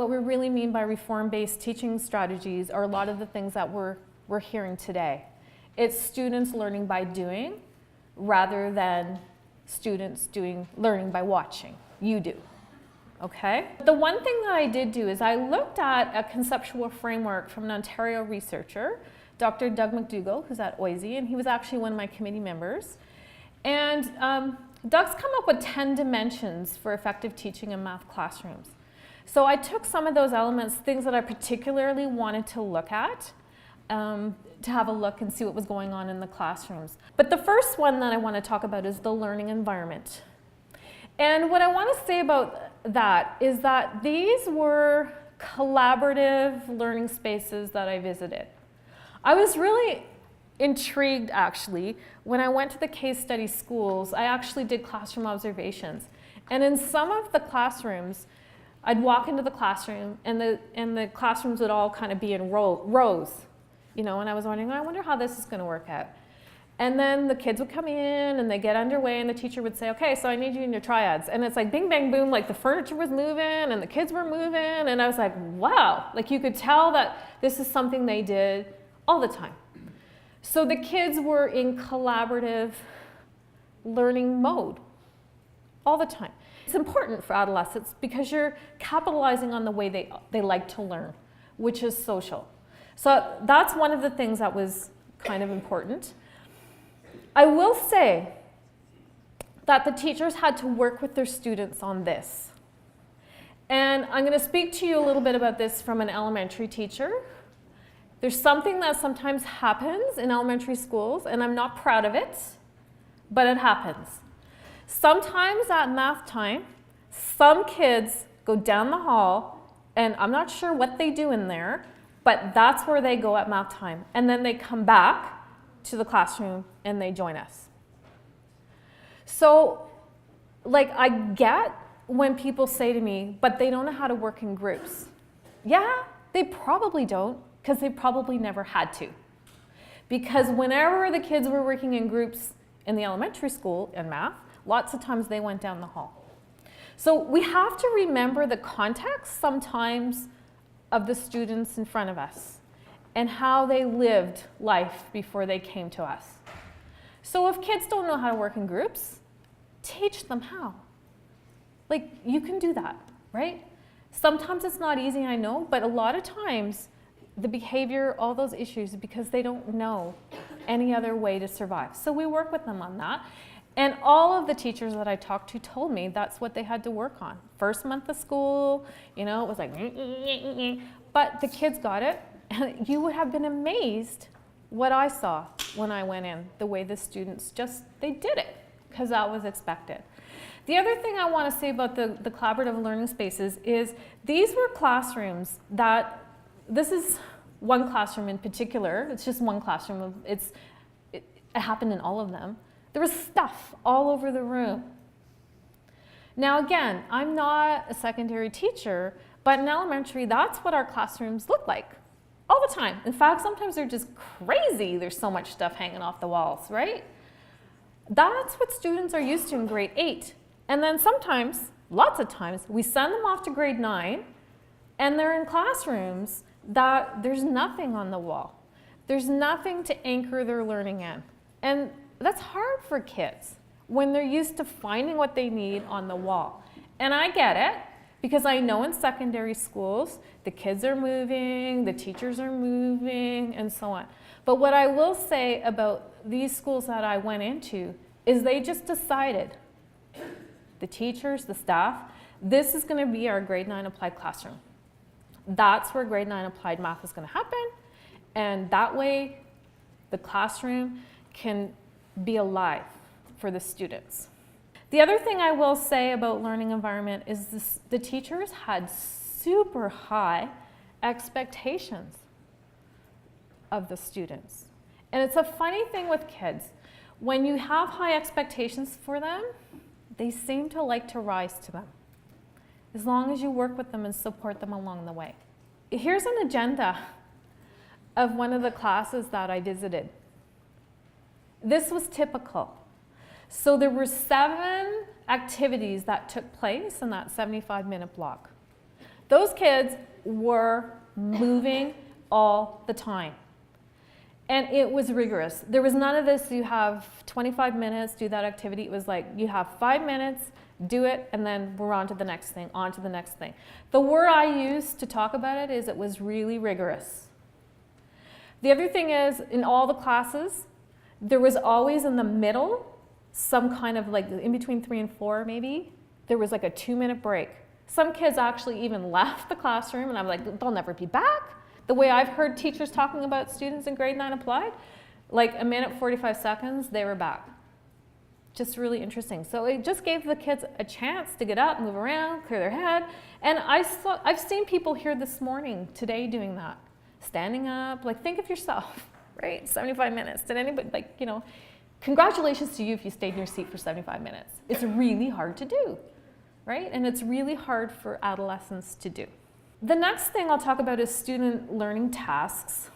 What we really mean by reform-based teaching strategies are a lot of the things that we're hearing today. It's students learning by doing rather than students learning by watching. You do. Okay? The one thing that I did do is I looked at a conceptual framework from an Ontario researcher, Dr. Doug McDougall, who's at OAME, and he was actually one of my committee members. And Doug's come up with 10 dimensions for effective teaching in math classrooms. So I took some of those elements, things that I particularly wanted to look at, to have a look and see what was going on in the classrooms. But the first one that I want to talk about is the learning environment. And what I want to say about that is that these were collaborative learning spaces that I visited. I was really intrigued, actually, when I went to the case study schools. I actually did classroom observations. And in some of the classrooms, I'd walk into the classroom, and the classrooms would all kind of be in rows, you know, and I was wondering, I wonder how this is going to work out. And then the kids would come in, and they get underway, and the teacher would say, okay, so I need you in your triads. And it's like bing, bang, boom, like the furniture was moving, and the kids were moving, and I was like, wow. Like you could tell that this is something they did all the time. So the kids were in collaborative learning mode all the time. It's important for adolescents because you're capitalizing on the way they like to learn, which is social. So that's one of the things that was kind of important. I will say that the teachers had to work with their students on this. And I'm going to speak to you a little bit about this from an elementary teacher. There's something that sometimes happens in elementary schools, and I'm not proud of it, but it happens. Sometimes at math time, some kids go down the hall, and I'm not sure what they do in there, but that's where they go at math time. And then they come back to the classroom and they join us. So, like, I get when people say to me, but they don't know how to work in groups. Yeah, they probably don't, because they probably never had to. Because whenever the kids were working in groups in the elementary school in math, lots of times they went down the hall. So we have to remember the context sometimes of the students in front of us and how they lived life before they came to us. So if kids don't know how to work in groups, teach them how. Like, you can do that, right? Sometimes it's not easy, I know, but a lot of times the behavior, all those issues, because they don't know any other way to survive. So we work with them on that. And all of the teachers that I talked to told me that's what they had to work on. First month of school, you know, it was like, but the kids got it. And you would have been amazed what I saw when I went in, the way the students they did it, because that was expected. The other thing I want to say about the collaborative learning spaces is these were classrooms that, this is one classroom in particular, it's just one classroom, it happened in all of them. There was stuff all over the room. Now again, I'm not a secondary teacher, but in elementary, that's what our classrooms look like all the time. In fact, sometimes they're just crazy. There's so much stuff hanging off the walls, right? That's what students are used to in grade 8. And then sometimes, lots of times, we send them off to grade 9, and they're in classrooms that there's nothing on the wall. There's nothing to anchor their learning in. And that's hard for kids when they're used to finding what they need on the wall. And I get it, because I know in secondary schools, the kids are moving, the teachers are moving, and so on. But what I will say about these schools that I went into is they just decided, the teachers, the staff, this is going to be our grade 9 applied classroom. That's where grade 9 applied math is going to happen. And that way, the classroom can be alive for the students. The other thing I will say about learning environment is the teachers had super high expectations of the students. And it's a funny thing with kids. When you have high expectations for them, they seem to like to rise to them, as long as you work with them and support them along the way. Here's an agenda of one of the classes that I visited. This was typical. So there were 7 activities that took place in that 75-minute block. Those kids were moving all the time. And it was rigorous. There was none of this, you have 25 minutes, do that activity. It was like, you have 5 minutes, do it, and then we're on to the next thing, on to the next thing. The word I used to talk about it is it was really rigorous. The other thing is, in all the classes, there was always in the middle, some kind of like, in between 3 and 4 maybe, there was like a 2-minute break. Some kids actually even left the classroom, and I'm like, they'll never be back. The way I've heard teachers talking about students in grade 9 applied, like a minute, 45 seconds, they were back. Just really interesting. So it just gave the kids a chance to get up, move around, clear their head. And I've seen people here this morning, today, doing that. Standing up, like think of yourself, right? 75 minutes. Did anybody, like, you know, congratulations to you if you stayed in your seat for 75 minutes. It's really hard to do, right? And it's really hard for adolescents to do. The next thing I'll talk about is student learning tasks.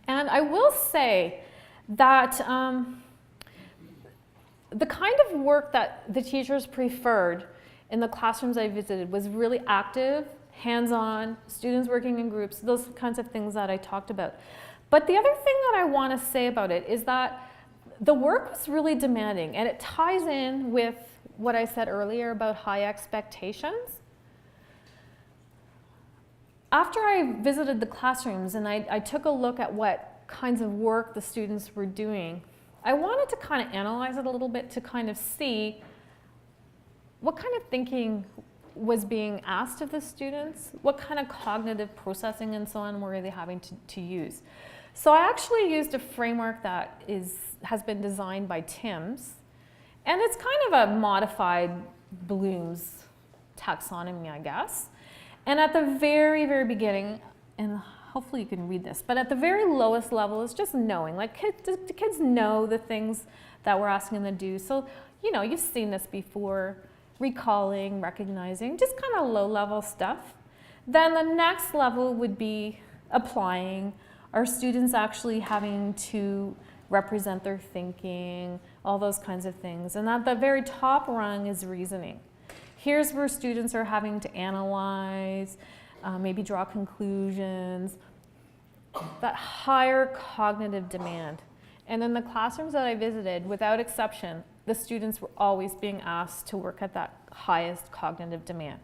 And I will say that the kind of work that the teachers preferred in the classrooms I visited was really active, hands-on, students working in groups, those kinds of things that I talked about. But the other thing that I want to say about it is that the work was really demanding, and it ties in with what I said earlier about high expectations. After I visited the classrooms and I took a look at what kinds of work the students were doing, I wanted to kind of analyze it a little bit to kind of see what kind of thinking was being asked of the students, what kind of cognitive processing and so on were they having to use. So I actually used a framework that has been designed by Tim's, and it's kind of a modified Bloom's taxonomy, I guess. And at the very, very beginning, and hopefully you can read this, but at the very lowest level is just knowing. Like the kids know the things that we're asking them to do. So, you know, you've seen this before, recalling, recognizing, just kind of low level stuff. Then the next level would be applying. Are students actually having to represent their thinking, all those kinds of things. And at the very top rung is reasoning. Here's where students are having to analyze, maybe draw conclusions, that higher cognitive demand. And in the classrooms that I visited, without exception, the students were always being asked to work at that highest cognitive demand.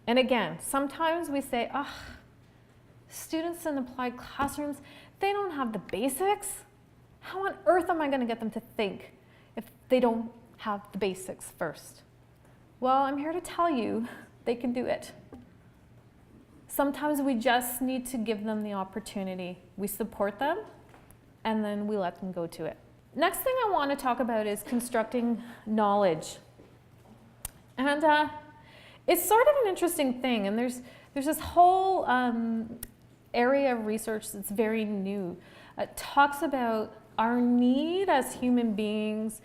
And again, sometimes we say, students in applied classrooms, they don't have the basics. How on earth am I going to get them to think if they don't have the basics first? Well, I'm here to tell you they can do it. Sometimes we just need to give them the opportunity. We support them, and then we let them go to it. Next thing I want to talk about is constructing knowledge. And it's sort of an interesting thing, and there's this whole area of research that's very new. It talks about our need as human beings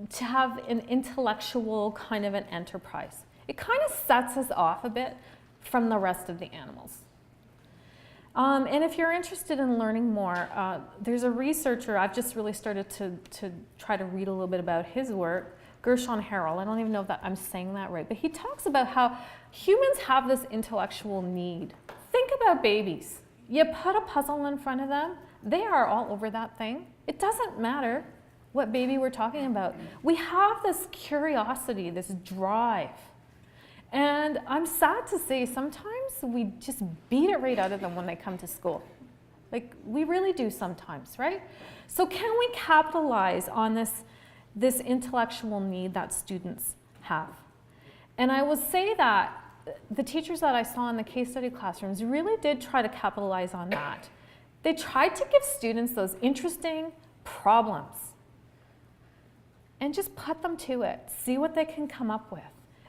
to have an intellectual kind of an enterprise. It kind of sets us off a bit from the rest of the animals. And if you're interested in learning more, there's a researcher, I've just really started to try to read a little bit about his work, Gershon Harrell. I don't even know if I'm saying that right, but he talks about how humans have this intellectual need. Think about babies. You put a puzzle in front of them, they are all over that thing. It doesn't matter what baby we're talking about. We have this curiosity, this drive. And I'm sad to say sometimes we just beat it right out of them when they come to school. Like we really do sometimes, right? So can we capitalize on this intellectual need that students have? And I will say that the teachers that I saw in the case study classrooms really did try to capitalize on that. They tried to give students those interesting problems and just put them to it, see what they can come up with.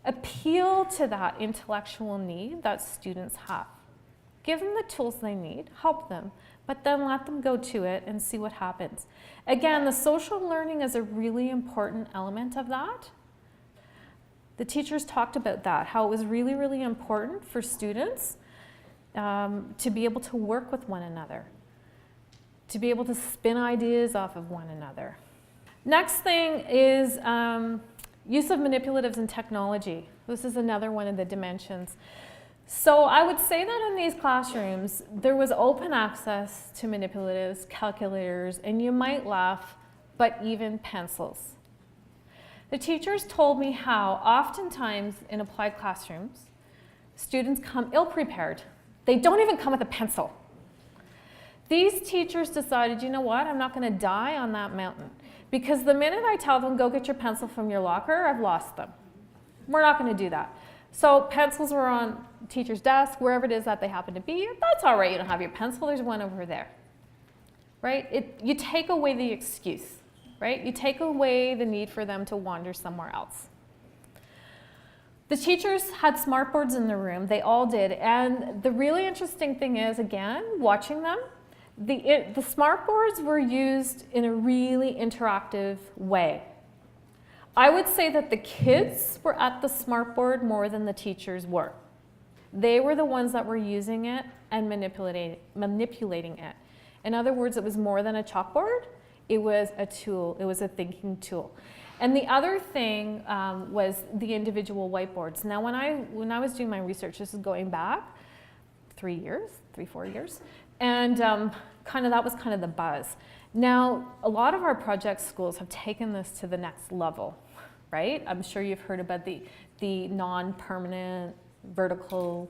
Appeal to that intellectual need that students have. Give them the tools they need, help them, but then let them go to it and see what happens. Again, the social learning is a really important element of that. The teachers talked about that, how it was really, really important for students to be able to work with one another, to be able to spin ideas off of one another. Next thing is use of manipulatives and technology. This is another one of the dimensions. So I would say that in these classrooms, there was open access to manipulatives, calculators, and you might laugh, but even pencils. The teachers told me how oftentimes in applied classrooms, students come ill-prepared. They don't even come with a pencil. These teachers decided, you know what, I'm not going to die on that mountain. Because the minute I tell them, go get your pencil from your locker, I've lost them. We're not going to do that. So pencils were on teacher's desk, wherever it is that they happen to be. That's all right, you don't have your pencil, there's one over there. Right? You take away the excuse, right? You take away the need for them to wander somewhere else. The teachers had smartboards in the room, they all did. And the really interesting thing is, again, watching them, the smartboards were used in a really interactive way. I would say that the kids were at the smartboard more than the teachers were. They were the ones that were using it and manipulating it. In other words, it was more than a chalkboard. It was a tool. It was a thinking tool. And the other thing was the individual whiteboards. Now, when I was doing my research, this is going back 4 years, and that was kind of the buzz. Now, a lot of our project schools have taken this to the next level, right? I'm sure you've heard about the non-permanent vertical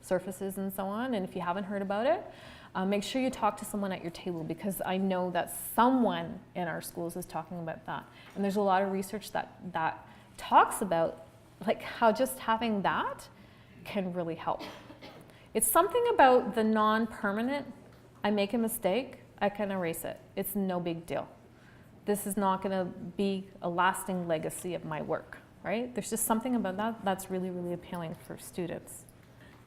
surfaces and so on, and if you haven't heard about it, make sure you talk to someone at your table, because I know that someone in our schools is talking about that. And there's a lot of research that talks about like how just having that can really help. It's something about the non-permanent. I make a mistake, I can erase it. It's no big deal. This is not going to be a lasting legacy of my work, right? There's just something about that that's really, really appealing for students.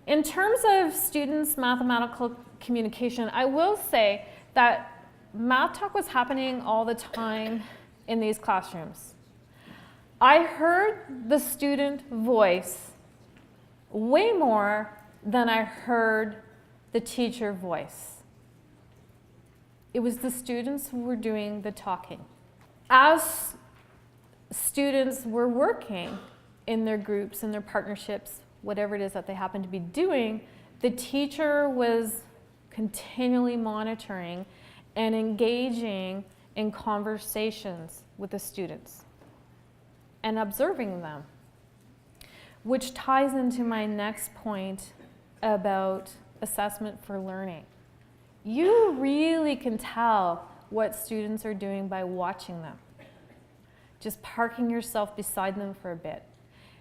In terms of students' mathematical communication, I will say that math talk was happening all the time in these classrooms. I heard the student voice way more than I heard the teacher voice. It was the students who were doing the talking. As students were working in their groups, in their partnerships, whatever it is that they happened to be doing, the teacher was continually monitoring and engaging in conversations with the students and observing them, which ties into my next point about assessment for learning. You really can tell what students are doing by watching them. Just parking yourself beside them for a bit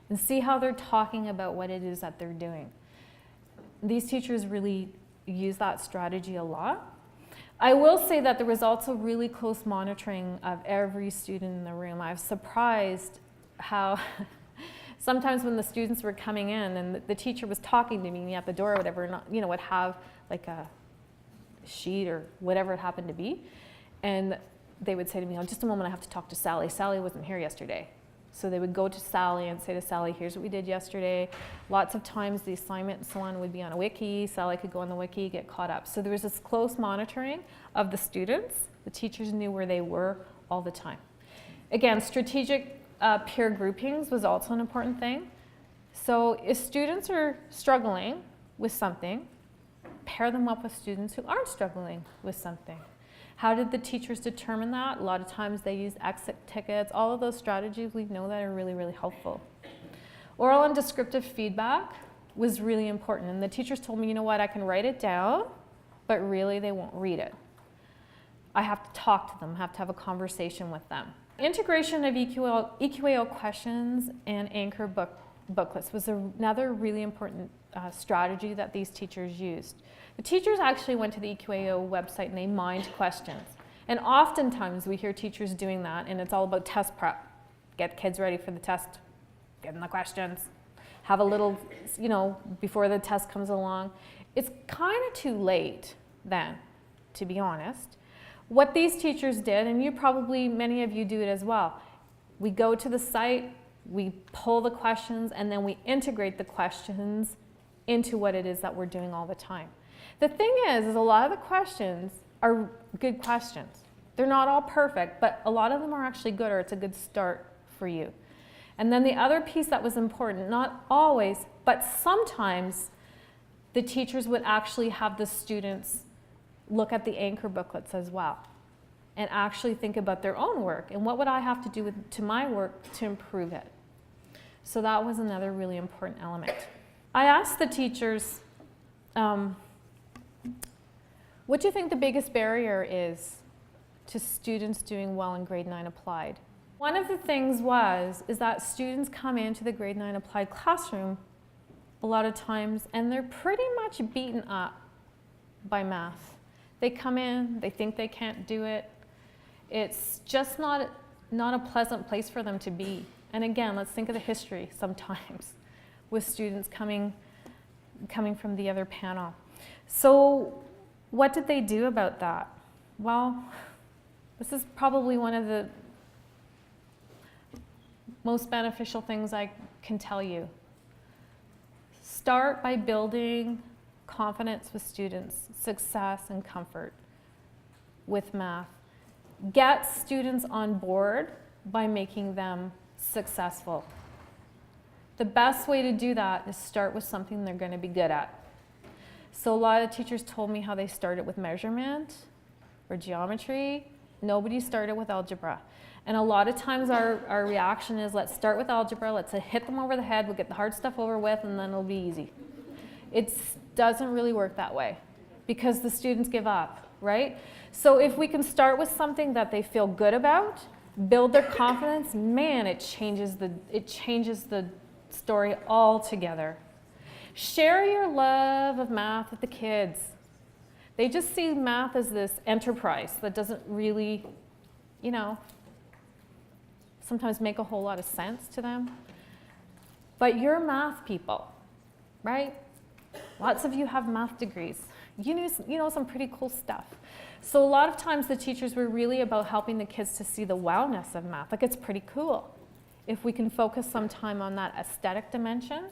and see how they're talking about what it is that they're doing. These teachers really use that strategy a lot. I will say that there was also really close monitoring of every student in the room. I was surprised how sometimes when the students were coming in and the teacher was talking to me at the door or whatever, would have like a sheet or whatever it happened to be, and they would say to me, oh, just a moment, I have to talk to Sally. Sally wasn't here yesterday. So they would go to Sally and say to Sally, here's what we did yesterday. Lots of times the assignment and so on would be on a wiki. Sally could go on the wiki, get caught up. So there was this close monitoring of the students. The teachers knew where they were all the time. Again, strategic peer groupings was also an important thing. So if students are struggling with something, pair them up with students who aren't struggling with something. How did the teachers determine that? A lot of times they use exit tickets. All of those strategies we know that are really, really helpful. Oral and descriptive feedback was really important. And the teachers told me, you know what, I can write it down, but really they won't read it. I have to talk to them, have to have a conversation with them. Integration of EQAO questions and anchor booklets was another really important strategy that these teachers used. The teachers actually went to the EQAO website and they mined questions. And oftentimes we hear teachers doing that, and it's all about test prep. Get kids ready for the test, get them the questions, have a little, before the test comes along. It's kind of too late then, to be honest. What these teachers did, and many of you do it as well, we go to the site, we pull the questions, and then we integrate the questions into what it is that we're doing all the time. The thing is a lot of the questions are good questions. They're not all perfect, but a lot of them are actually good, or it's a good start for you. And then the other piece that was important, not always, but sometimes the teachers would actually have the students look at the anchor booklets as well and actually think about their own work and what would I have to do to my work to improve it. So that was another really important element. I asked the teachers, what do you think the biggest barrier is to students doing well in grade 9 applied? One of the things is that students come into the grade 9 applied classroom a lot of times and they're pretty much beaten up by math. They come in, they think they can't do it. It's just not a pleasant place for them to be. And again, let's think of the history sometimes with students coming from the other panel. So what did they do about that? Well, this is probably one of the most beneficial things I can tell you. Start by building confidence with students, success and comfort with math. Get students on board by making them successful. The best way to do that is start with something they're going to be good at. So a lot of teachers told me how they started with measurement or geometry. Nobody started with algebra. And a lot of times our reaction is, let's start with algebra, let's hit them over the head, we'll get the hard stuff over with, and then it'll be easy. It doesn't really work that way because the students give up, right? So if we can start with something that they feel good about, build their confidence, man, it changes the story altogether. Share your love of math with the kids. They just see math as this enterprise that doesn't really, sometimes make a whole lot of sense to them. But you're math people, right? Lots of you have math degrees. You know some pretty cool stuff. So a lot of times the teachers were really about helping the kids to see the wildness of math. Like, it's pretty cool. If we can focus some time on that aesthetic dimension,